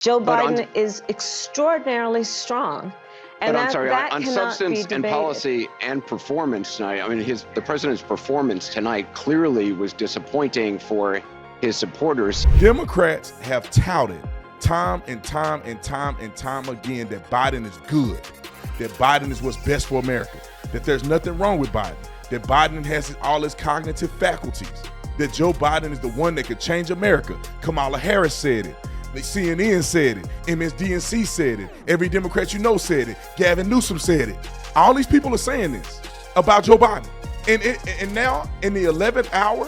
Joe Biden is extraordinarily strong. And I'm sorry, that on cannot substance be and debated. policy and performance tonight, I mean, the president's performance tonight clearly was disappointing for his supporters. Democrats have touted time and time and time and time again that Biden is good, that Biden is what's best for America, that there's nothing wrong with Biden, that Biden has all his cognitive faculties, that Joe Biden is the one that could change America. Kamala Harris said it. The CNN said it. MSDNC said it. Every Democrat you know said it. Gavin Newsom said it. All these people are saying this about Joe Biden. And now in the 11th hour,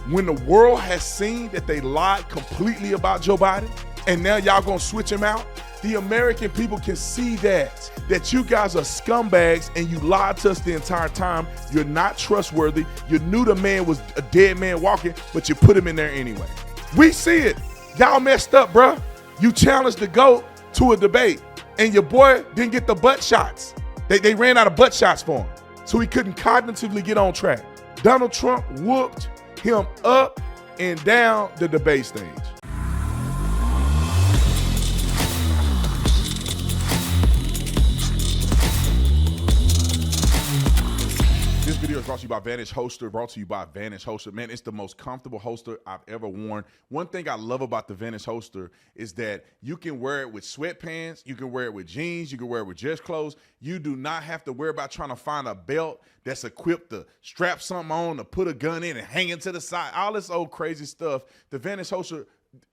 when the world has seen that they lied completely about Joe Biden, and now y'all gonna switch him out, the American people can see that you guys are scumbags and you lied to us the entire time. You're not trustworthy. You knew the man was a dead man walking, but you put him in there anyway. We see it. Y'all messed up, bruh. You challenged the GOAT to a debate, and your boy didn't get the butt shots. They ran out of butt shots for him, so he couldn't cognitively get on track. Donald Trump whooped him up and down the debate stage. This video is brought to you by Vantage Holster, brought to you by Vantage Holster. Man, it's the most comfortable holster I've ever worn. One thing I love about the Vantage Holster is that you can wear it with sweatpants, you can wear it with jeans, you can wear it with dress clothes. You do not have to worry about trying to find a belt that's equipped to strap something on, to put a gun in and hang it to the side. All this old crazy stuff. The Vantage Holster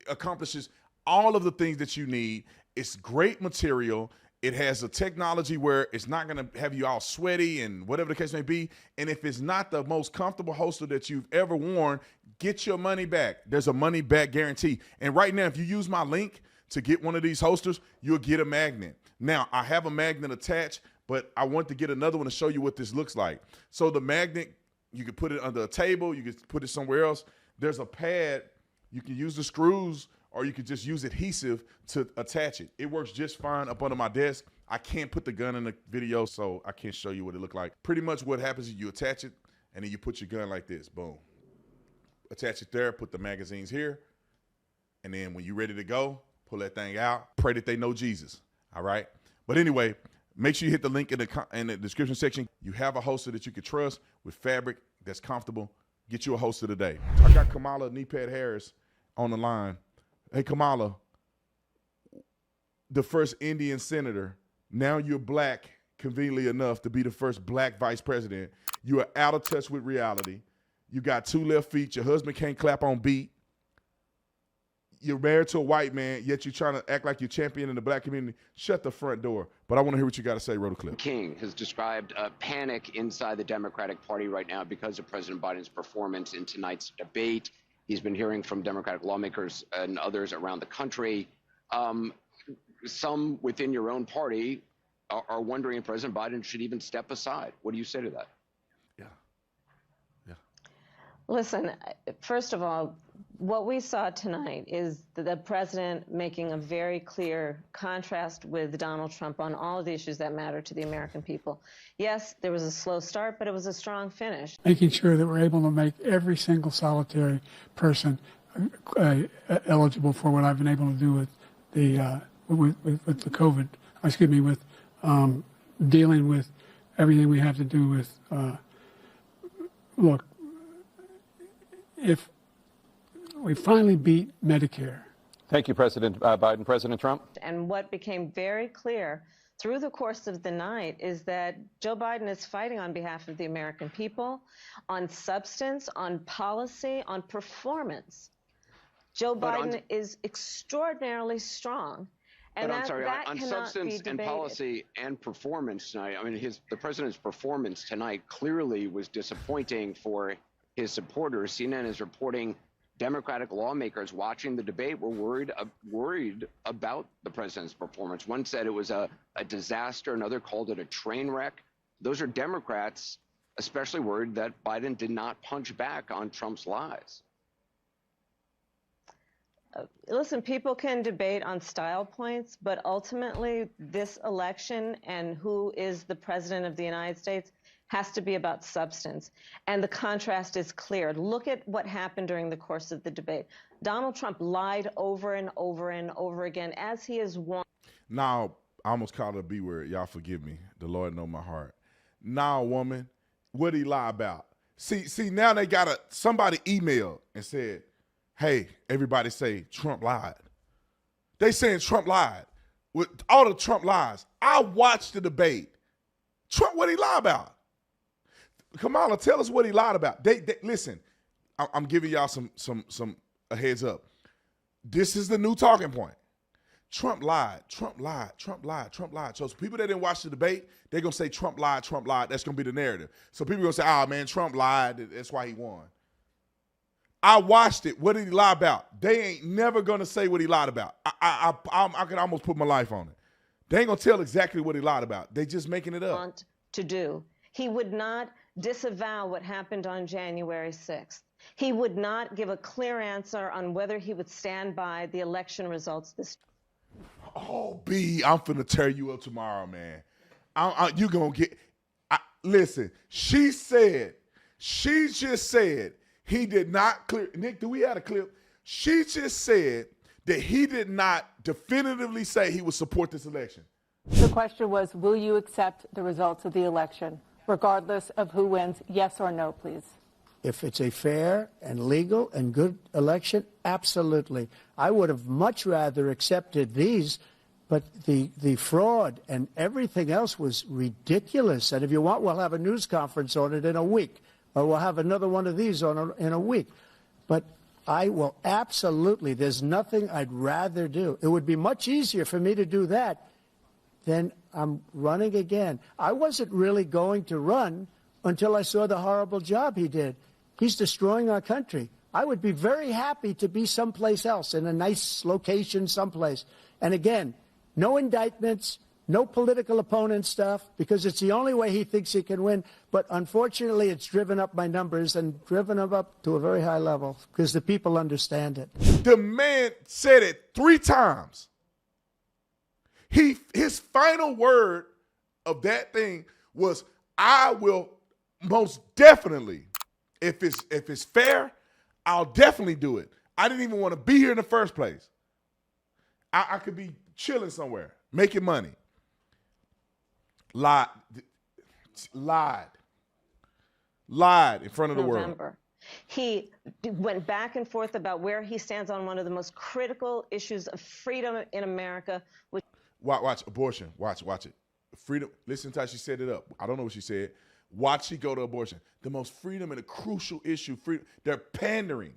accomplishes all of the things that you need. It's great material. It has a technology where it's not going to have you all sweaty and whatever the case may be. And if it's not the most comfortable holster that you've ever worn, get your money back. There's a money back guarantee. And right now, if you use my link to get one of these holsters, you'll get a magnet. Now, I have a magnet attached, but I want to get another one to show you what this looks like. So the magnet, you can put it under a table. You can put it somewhere else. There's a pad. You can use the screws, or you could just use adhesive to attach it. It works just fine up under my desk. I can't put the gun in the video, so I can't show you what it looked like. Pretty much what happens is you attach it, and then you put your gun like this, boom. Attach it there, put the magazines here, and then when you're ready to go, pull that thing out. Pray that they know Jesus, all right? But anyway, make sure you hit the link in the description section. You have a holster that you can trust with fabric that's comfortable. Get you a holster today. I got Kamala Harris on the line. Hey, Kamala, the first Indian senator. Now you're black, conveniently enough, to be the first black vice president. You are out of touch with reality. You got two left feet. Your husband can't clap on beat. You're married to a white man, yet you're trying to act like you're championing the black community. Shut the front door. But I want to hear what you got to say. Roll the clip. King has described a panic inside the Democratic Party right now because of President Biden's performance in tonight's debate. He's been hearing from Democratic lawmakers and others around the country. Some within your own party are wondering if President Biden should even step aside. What do you say to that? Yeah. Listen, first of all, what we saw tonight is the president making a very clear contrast with Donald Trump on all of the issues that matter to the American people. Yes, there was a slow start, but it was a strong finish. Making sure that we're able to make every single solitary person eligible for what I've been able to do with the with the COVID. With dealing with everything we have to do with. Look, if we finally beat Medicare. Thank you, President Biden. President Trump? And what became very clear through the course of the night is that Joe Biden is fighting on behalf of the American people, on substance, on policy, on performance. Joe Biden is extraordinarily strong. And I'm sorry, that on cannot substance be and debated. policy and performance tonight, I mean, the president's performance tonight clearly was disappointing for his supporters. CNN is reporting Democratic lawmakers watching the debate were worried about the president's performance. One said it was a disaster. Another called it a train wreck. Those are Democrats especially worried that Biden did not punch back on Trump's lies. Listen, people can debate on style points, but ultimately this election and who is the president of the United States has to be about substance. And the contrast is clear. Look at what happened during the course of the debate. Donald Trump lied over and over and over again, as he has won. Now, I almost called it a B word. Y'all forgive me. The Lord know my heart. Now, woman, what did he lie about? See, now they got somebody emailed and said, hey, everybody say Trump lied. They saying Trump lied. With all the Trump lies. I watched the debate. Trump, what did he lie about? Kamala, tell us what he lied about. Listen, I'm giving y'all a heads up. This is the new talking point. Trump lied, Trump lied, Trump lied, Trump lied. So people that didn't watch the debate, they're going to say Trump lied, Trump lied. That's going to be the narrative. So people are going to say, oh, man, Trump lied. That's why he won. I watched it. What did he lie about? They ain't never going to say what he lied about. I can almost put my life on it. They ain't going to tell exactly what he lied about. They just making it up. Want to do. He would not disavow what happened on January 6th. He would not give a clear answer on whether he would stand by the election results this time. Oh, B, I'm finna tear you up tomorrow, man. You gonna get, listen, she just said he did not clear, Nick, do we have a clip? She just said that he did not definitively say he would support this election. The question was, will you accept the results of the election, regardless of who wins? Yes or no, please. If it's a fair and legal and good election, absolutely. I would have much rather accepted these, but the fraud and everything else was ridiculous. And if you want, we'll have a news conference on it in a week, or we'll have another one of these in a week. But I will absolutely, there's nothing I'd rather do. It would be much easier for me to do that than I'm running again. I wasn't really going to run until I saw the horrible job he did. He's destroying our country. I would be very happy to be someplace else, in a nice location someplace. And again, no indictments, no political opponent stuff, because it's the only way he thinks he can win. But unfortunately, it's driven up my numbers and driven them up to a very high level because the people understand it. The man said it 3 times. His final word of that thing was, I will most definitely, if it's fair, I'll definitely do it. I didn't even want to be here in the first place. I could be chilling somewhere, making money. Lied in front of the world. He went back and forth about where he stands on one of the most critical issues of freedom in America. Watch abortion. Watch it. Freedom. Listen to how she set it up. I don't know what she said. Watch she go to abortion. The most freedom and a crucial issue. Freedom. They're pandering.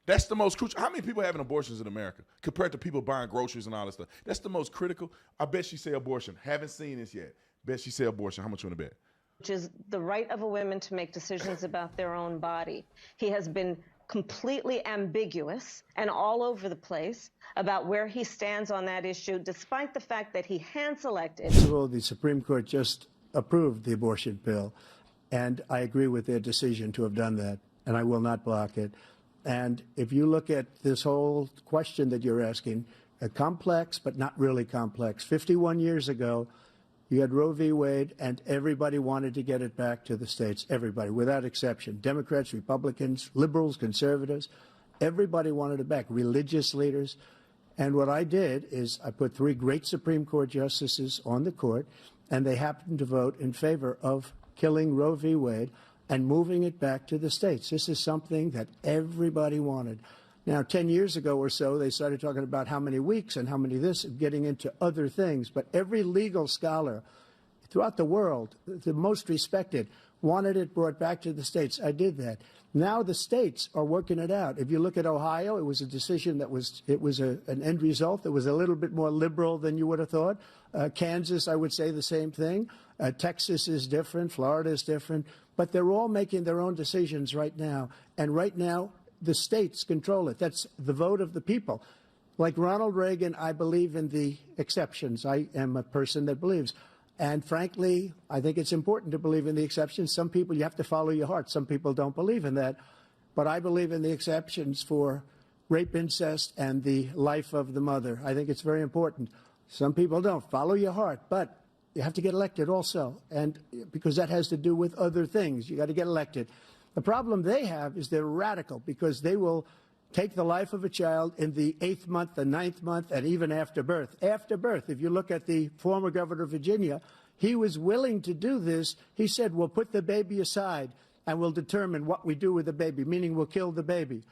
That's the most crucial. How many people are having abortions in America compared to people buying groceries and all that stuff? That's the most critical. I bet she say abortion. Haven't seen this yet. Bet she say abortion. How much you want to bet? Which is the right of a woman to make decisions about their own body. He has been completely ambiguous and all over the place about where he stands on that issue, despite the fact that he hand-selected. First of all, the Supreme Court just approved the abortion bill, and I agree with their decision to have done that, and I will not block it. And if you look at this whole question that you're asking, complex but not really complex. 51 years ago, you had Roe v. Wade, and everybody wanted to get it back to the states. Everybody, without exception. Democrats, Republicans, liberals, conservatives. Everybody wanted it back. Religious leaders. And what I did is I put 3 great Supreme Court justices on the court, and they happened to vote in favor of killing Roe v. Wade and moving it back to the states. This is something that everybody wanted. Now, 10 years ago or so, they started talking about how many weeks and how many this, getting into other things. But every legal scholar throughout the world, the most respected, wanted it brought back to the states. I did that. Now the states are working it out. If you look at Ohio, it was a decision that was an end result that was a little bit more liberal than you would have thought. Kansas, I would say the same thing. Texas is different. Florida is different. But they're all making their own decisions right now. And right now, the states control it. That's the vote of the people. Like Ronald Reagan, I believe in the exceptions. I am a person that believes. And frankly, I think it's important to believe in the exceptions. Some people, you have to follow your heart. Some people don't believe in that. But I believe in the exceptions for rape, incest, and the life of the mother. I think it's very important. Some people don't. Follow your heart. But You have to get elected also, and because that has to do with other things. You got to get elected. The problem they have is they're radical because they will take the life of a child in the 8th month, the 9th month, and even after birth. After birth, if you look at the former governor of Virginia, he was willing to do this. He said, we'll put the baby aside and we'll determine what we do with the baby, meaning we'll kill the baby.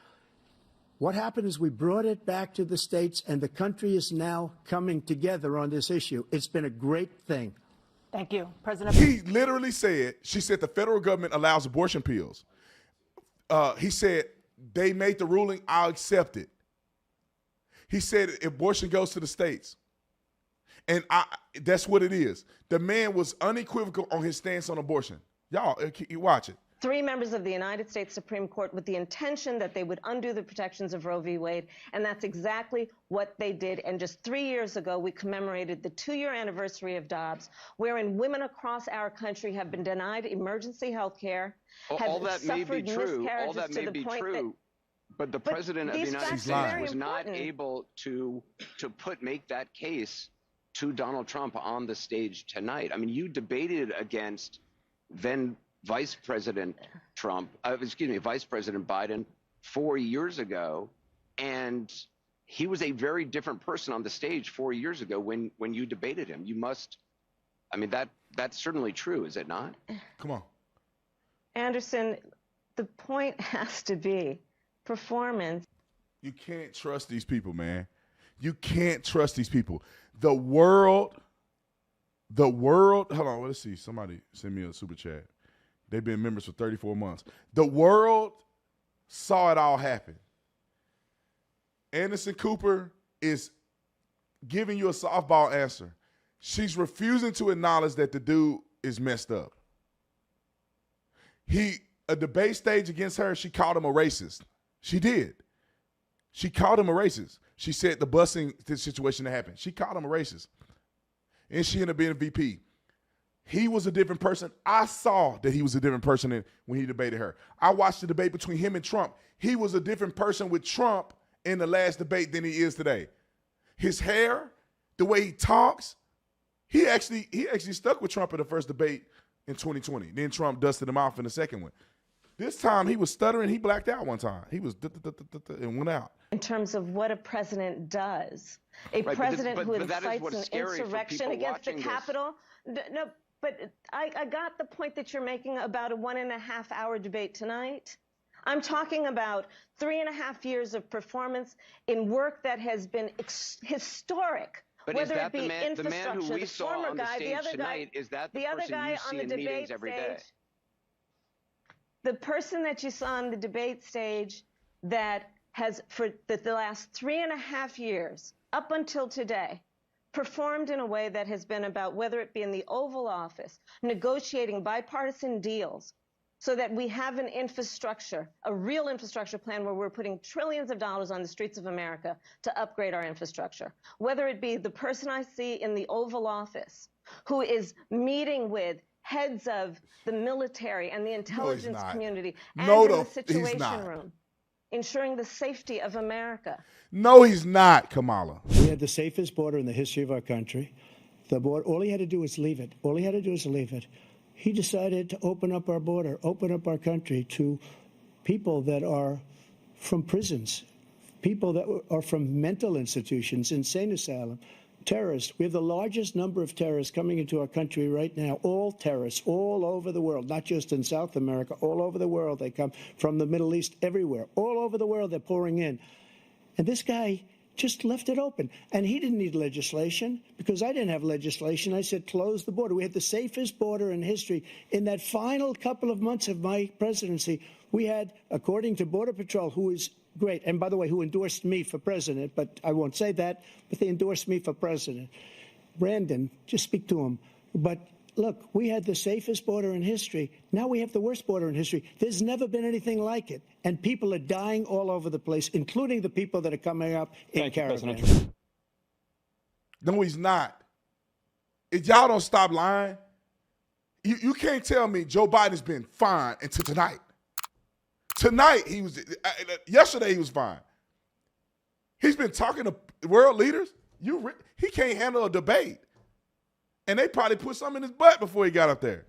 What happened is we brought it back to the states, and the country is now coming together on this issue. It's been a great thing. Thank you. President. He literally said, she said the federal government allows abortion pills. He said, they made the ruling, I'll accept it. He said abortion goes to the states. And that's what it is. The man was unequivocal on his stance on abortion. Y'all, you watch it. 3 members of the United States Supreme Court with the intention that they would undo the protections of Roe v. Wade, and that's exactly what they did. And just 3 years ago, we commemorated the 2-year anniversary of Dobbs, wherein women across our country have been denied emergency health care, All that may be true. All that may be true. But the president of the United States was not able to make that case to Donald Trump on the stage tonight. I mean, you debated against then Vice President Vice President Biden 4 years ago, and he was a very different person on the stage 4 years ago when you debated him. You must, I mean, that's certainly true, is it not? Come on. Anderson, the point has to be performance. You can't trust these people, man. You can't trust these people. The world, hold on, let's see. Somebody send me a super chat. They've been members for 34 months. The world saw it all happen. Anderson Cooper is giving you a softball answer. She's refusing to acknowledge that the dude is messed up. A debate stage against her, she called him a racist. She did. She called him a racist. She said the busing situation that happened. She called him a racist. And she ended up being a VP. He was a different person. I saw that he was a different person when he debated her. I watched the debate between him and Trump. He was a different person with Trump in the last debate than he is today. His hair, the way he talks, he actually stuck with Trump in the first debate in 2020. Then Trump dusted him off in the second one. This time he was stuttering. He blacked out one time. He was and went out. In terms of what a president does, a president who incites an insurrection against the Capitol. No, but I got the point that you're making about a 1.5-hour debate tonight. I'm talking about 3.5 years of performance in work that has been historic. But whether is that it be the man who we saw on the stage tonight? Is that the person you see in meetings every day? The person that you saw on the debate stage that has, for the last 3.5 years, up until today, performed in a way that has been about, whether it be in the Oval Office, negotiating bipartisan deals so that we have an infrastructure, a real infrastructure plan where we're putting trillions of dollars on the streets of America to upgrade our infrastructure. Whether it be the person I see in the Oval Office who is meeting with heads of the military and the intelligence community and in the Situation Room, ensuring the safety of America. No, he's not, Kamala. We had the safest border in the history of our country. The border, all he had to do was leave it. All he had to do was leave it. He decided to open up our border, open up our country to people that are from prisons, people that are from mental institutions, insane asylum, terrorists. We have the largest number of terrorists coming into our country right now, all terrorists, all over the world, not just in South America, all over the world. They come from the Middle East, everywhere. All over the world, they're pouring in. And this guy just left it open. And he didn't need legislation because I didn't have legislation. I said, close the border. We had the safest border in history. In that final couple of months of my presidency, we had, according to Border Patrol, who is great, and by the way, who endorsed me for president, but I won't say that, but they endorsed me for president. Brandon, just speak to him. But look, we had the safest border in history. Now we have the worst border in history. There's never been anything like it. And people are dying all over the place, including the people that are coming up in caravans. No, he's not. If y'all don't stop lying, you can't tell me Joe Biden's been fine until tonight. Tonight, yesterday he was fine. He's been talking to world leaders. He can't handle a debate. and they probably put something in his butt before he got up there.